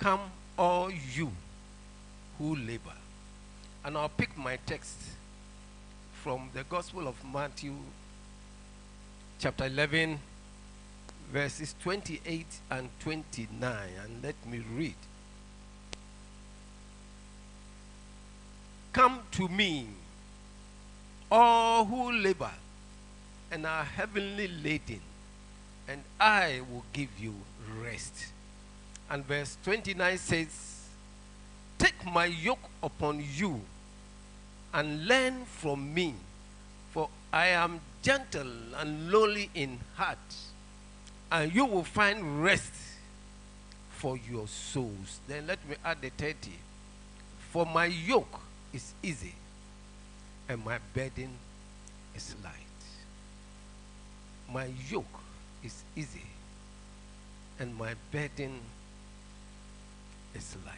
Come, all you who labor. And I'll pick my text from the Gospel of Matthew, chapter 11, verses 28 and 29. And let me read. Come to me, all who labor and are heavily laden, and I will give you rest. And verse 29 says, take my yoke upon you and learn from me, for I am gentle and lowly in heart, and you will find rest for your souls. Then let me add the 30. For my yoke is easy and my burden is light. My yoke is easy and my burden is light.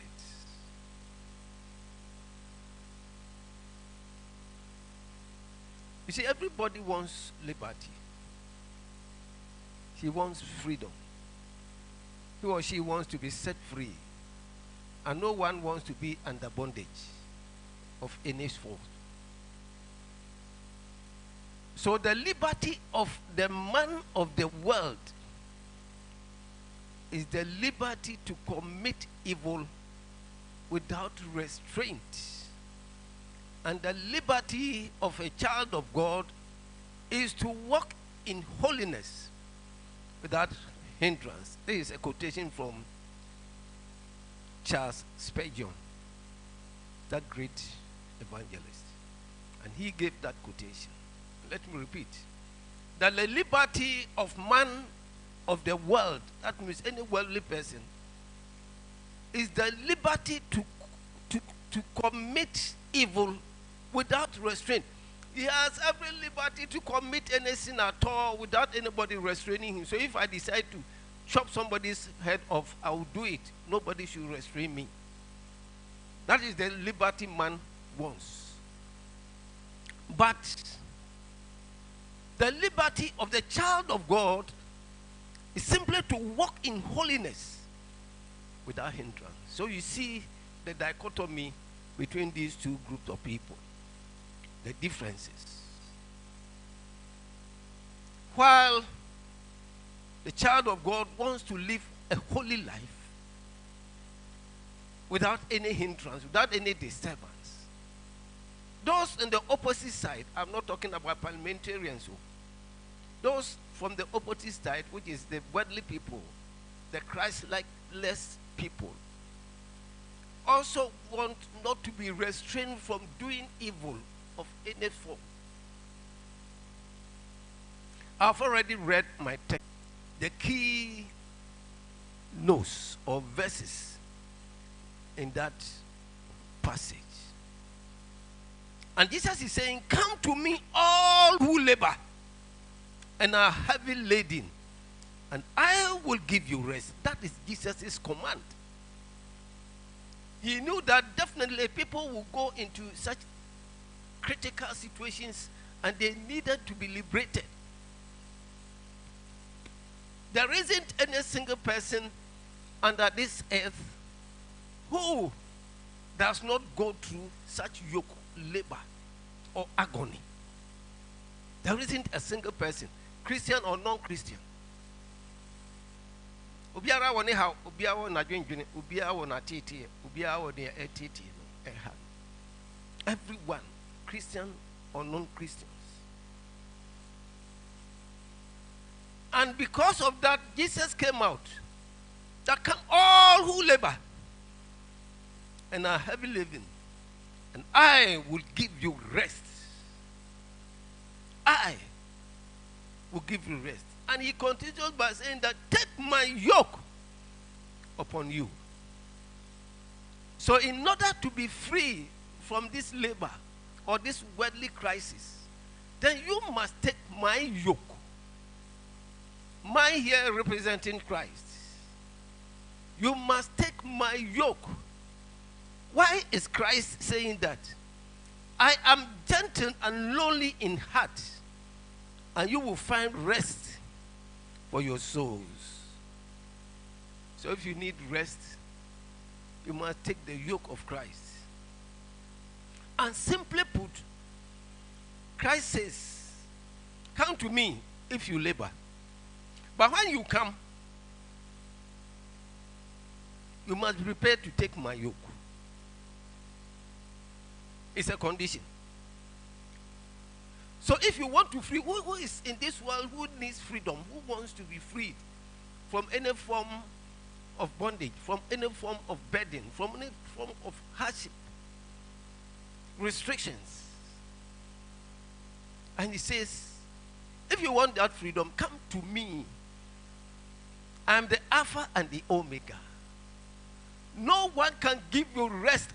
You see, everybody wants liberty. He wants freedom. He or she wants to be set free. And no one wants to be under bondage of any sort. So the liberty of the man of the world is the liberty to commit evil without restraint. And the liberty of a child of God is to walk in holiness without hindrance. This is a quotation from Charles Spurgeon, that great evangelist. And he gave that quotation. Let me repeat. That the liberty of man of the world, that means any worldly person, is the liberty to commit evil without restraint. He has every liberty to commit any sin at all without anybody restraining him. So if I decide to chop somebody's head off, I will do it. Nobody should restrain me. That is the liberty man wants. But the liberty of the child of God is simply to walk in holiness without hindrance. So you see the dichotomy between these two groups of people, the differences. While the child of God wants to live a holy life without any hindrance, without any disturbance. Those on the opposite side, I'm not talking about parliamentarians, those from the opposite side, which is the worldly people, the Christ-likeless people, also want not to be restrained from doing evil of any form. I've already read my text, the key notes or verses in that passage. And Jesus is saying, come to me all who labor and are heavy laden, and I will give you rest. That is Jesus' command. He knew that definitely people will go into such critical situations and they needed to be liberated. There isn't any single person under this earth who does not go through such yoke, labor, or agony. There isn't a single person, Christian or non-Christian. Obiara woni ha, obiara wona dwendwene, obiara wona tete, obiara wona etete no eha. Everyone, Christian or non-Christians. And because of that, Jesus came out. That come all who labor and are heavy laden, and I will give you rest. I will give you rest. And he continues by saying that, take my yoke upon you. So in order to be free from this labor or this worldly crisis, then you must take my yoke. My here representing Christ. You must take my yoke. Why is Christ saying that? I am gentle and lowly in heart, and you will find rest for your souls. So if you need rest, You must take the yoke of Christ. And simply put, Christ says, come to me if you labor. But when you come, you must be prepared to take my yoke. It's a condition. So if you want to free, who is in this world who needs freedom? Who wants to be freed from any form of bondage, from any form of burden, from any form of hardship, restrictions? And he says, if you want that freedom, come to me. I am the Alpha and the Omega. No one can give you rest